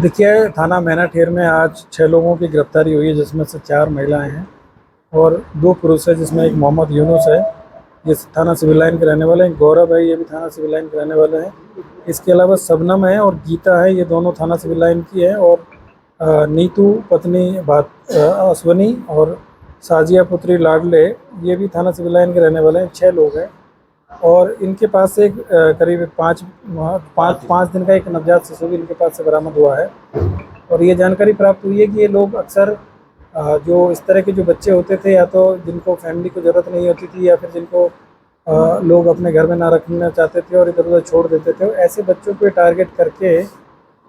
देखिए, थाना मैनाठेर में आज 6 लोगों की गिरफ्तारी हुई है, जिसमें से 4 महिलाएं हैं और 2 पुरुष हैं, जिसमें एक मोहम्मद यूनुस है, ये थाना सिविल लाइन के रहने वाले हैं। गौरव है, ये भी थाना सिविल लाइन के रहने वाले हैं। इसके अलावा शबनम है और गीता है, ये दोनों थाना सिविल लाइन की है। और नीतू पत्नी अश्वनी और साजिया पुत्री लाडले, ये भी थाना सिविल लाइन के रहने वाले हैं। 6 लोग हैं और इनके पास से करीब पाँच दिन का एक नवजात शिशु भी इनके पास से बरामद हुआ है। और ये जानकारी प्राप्त हुई है कि ये लोग अक्सर जो इस तरह के जो बच्चे होते थे, या तो जिनको फैमिली को ज़रूरत नहीं होती थी, या फिर जिनको लोग अपने घर में ना रखना चाहते थे और इधर उधर छोड़ देते थे, ऐसे बच्चों को टारगेट करके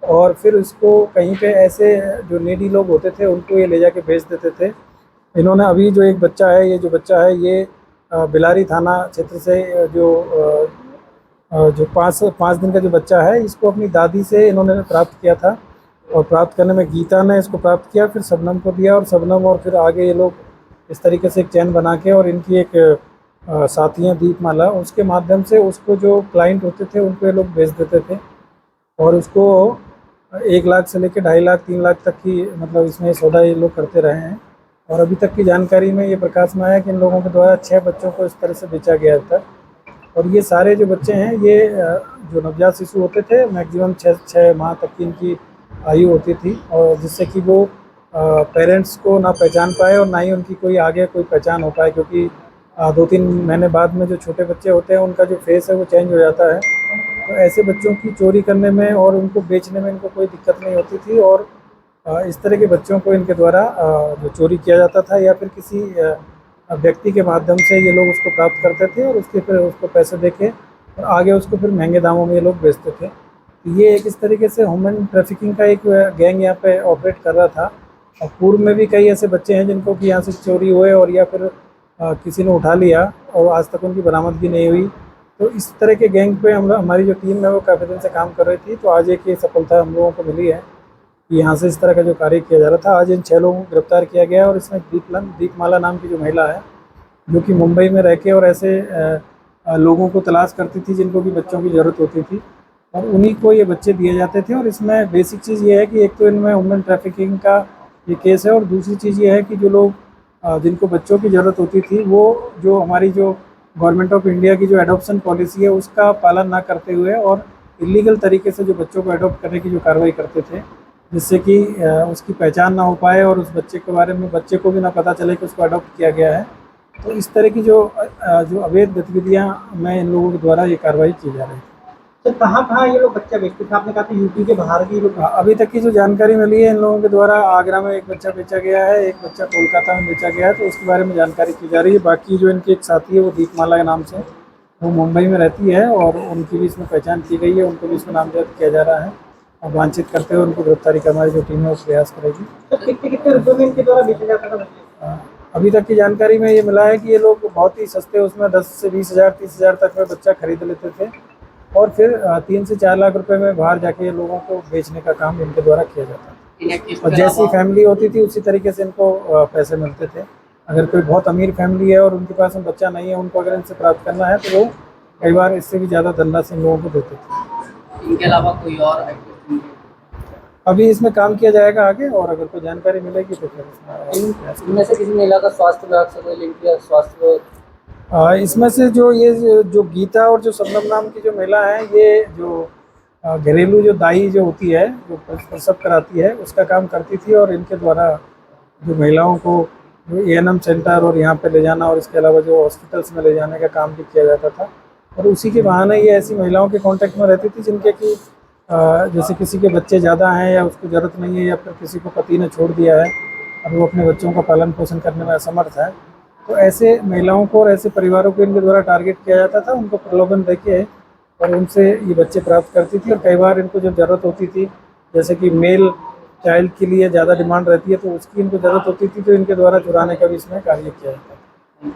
और फिर उसको कहीं पे ऐसे जो नीडी लोग होते थे उनको ये ले जाके बेच देते थे। इन्होंने अभी जो एक बच्चा है, ये जो बच्चा है ये बिलारी थाना क्षेत्र से जो पाँच दिन का जो बच्चा है, इसको अपनी दादी से इन्होंने प्राप्त किया था। और प्राप्त करने में गीता ने इसको प्राप्त किया, फिर शबनम को दिया, और शबनम और फिर आगे ये लोग इस तरीके से एक चैन बना के, और इनकी एक साथी हैं दीपमाला, उसके माध्यम से उसको जो क्लाइंट होते थे उनको ये लोग बेच देते थे। और उसको 1 लाख से लेकर 2.5 लाख 3 लाख तक की मतलब इसमें सौदा ये लोग करते रहे हैं। और अभी तक की जानकारी में ये प्रकाश में आया कि इन लोगों के द्वारा 6 बच्चों को इस तरह से बेचा गया था। और ये सारे जो बच्चे हैं, ये जो नवजात शिशु होते थे, मैक्सिमम 6 माह तक की इनकी आयु होती थी, और जिससे कि वो पेरेंट्स को ना पहचान पाए और ना ही उनकी कोई आगे कोई पहचान हो पाए, क्योंकि 2-3 महीने बाद में जो छोटे बच्चे होते हैं उनका जो फेस है वो चेंज हो जाता है। तो ऐसे बच्चों की चोरी करने में और उनको बेचने में इनको कोई दिक्कत नहीं होती थी। और इस तरह के बच्चों को इनके द्वारा जो चोरी किया जाता था, या फिर किसी व्यक्ति के माध्यम से ये लोग उसको प्राप्त करते थे और उसके फिर उसको पैसे देके और आगे उसको फिर महंगे दामों में ये लोग बेचते थे। तो ये एक इस तरीके से ह्यूमन ट्रैफिकिंग का एक गैंग यहाँ पे ऑपरेट कर रहा था। और पूर्व में भी कई ऐसे बच्चे हैं जिनको कि यहाँ से चोरी हुए और या फिर किसी ने उठा लिया और आज तक उनकी बरामदगी नहीं हुई। तो इस तरह के गैंग पे हमारी जो टीम है वो काफ़ी दिन से काम कर रही थी। तो आज एक ये सफलता हम लोगों को मिली है कि यहाँ से इस तरह का जो कार्य किया जा रहा था, आज इन 6 लोगों को गिरफ्तार किया गया है। और इसमें दीपमाला नाम की जो महिला है, जो कि मुंबई में रह के और ऐसे लोगों को तलाश करती थी जिनको भी बच्चों की ज़रूरत होती थी, और उन्हीं को ये बच्चे दिए जाते थे। और इसमें बेसिक चीज़ ये है कि एक तो इनमें ह्यूमन ट्रैफिकिंग का ये केस है, और दूसरी चीज़ ये है कि जो लोग जिनको बच्चों की ज़रूरत होती थी, वो जो हमारी जो गवर्नमेंट ऑफ इंडिया की जो एडॉप्शन पॉलिसी है उसका पालन ना करते हुए और इलीगल तरीके से जो बच्चों को एडॉप्ट करने की जो कार्रवाई करते थे, जिससे कि उसकी पहचान ना हो पाए और उस बच्चे के बारे में बच्चे को भी ना पता चले कि उसको अडॉप्ट किया गया है। तो इस तरह की जो अवैध गतिविधियां में इन लोगों के द्वारा ये कार्रवाई की जा रही है। तो कहाँ ये लोग बच्चा बेचते थे? आपने कहा था यूपी के बाहर भी लोग। अभी तक की जो जानकारी मिली है, इन लोगों के द्वारा आगरा में एक बच्चा बेचा गया है, एक बच्चा कोलकाता में बेचा गया है, तो उसके बारे में जानकारी की जा रही है। बाकी जो इनकी एक साथी है वो दीपमाला के नाम से, वो मुंबई में रहती है और उनकी भी इसमें पहचान की गई है, उनको भी इसमें नामजद किया जा रहा है। और वांछित करते हुए उनको गिरफ्तारी का हमारी जो टीम है वो प्रयास करेगी। तो कितने रुपये में इनके द्वारा बेचा जाता था? अभी तक की जानकारी में ये मिला है कि ये लोग बहुत ही सस्ते, उसमें 10 से 20 हज़ार 30 हज़ार तक में बच्चा खरीद लेते थे, और फिर 3 से 4 लाख रुपए में बाहर जाके लोगों को बेचने का काम इनके द्वारा किया जाता था। और जैसी फैमिली होती थी उसी तरीके से इनको पैसे मिलते थे। अगर कोई बहुत अमीर फैमिली है और उनके पास में बच्चा नहीं है, उनको अगर इनसे प्राप्त करना है तो वो कई बार इससे भी ज़्यादा धनराशि इन लोगों को देते थे। इनके अलावा कोई और अभी इसमें काम किया जाएगा आगे, और अगर कोई जानकारी मिलेगी तो फिर इनमें से किसी महिला का स्वास्थ्य विभाग से कोई लिंक या स्वास्थ्य? इसमें से जो गीता और जो शबनम नाम की जो महिला है, ये जो घरेलू जो दाई जो होती है, जो प्रसव कराती है, उसका काम करती थी। और इनके द्वारा जो महिलाओं को जो एएनएम सेंटर और यहाँ पे ले जाना, और इसके अलावा जो हॉस्पिटल्स में ले जाने का काम भी किया जाता था। और उसी के बहाने ये ऐसी महिलाओं के कांटेक्ट में रहती थी जिनके कि जैसे किसी के बच्चे ज़्यादा हैं या उसको ज़रूरत नहीं है, या फिर किसी को पति ने छोड़ दिया है और वो अपने बच्चों का पालन पोषण करने में असमर्थ है, तो ऐसे महिलाओं को और ऐसे परिवारों को इनके द्वारा टारगेट किया जाता था। उनको प्रलोभन देके और उनसे ये बच्चे प्राप्त करती थी। और कई बार इनको जब ज़रूरत होती थी, जैसे कि मेल चाइल्ड के लिए ज़्यादा डिमांड रहती है, तो उसकी इनको ज़रूरत होती थी, तो इनके द्वारा चुराने का भी इसमें कार्य किया जाता था।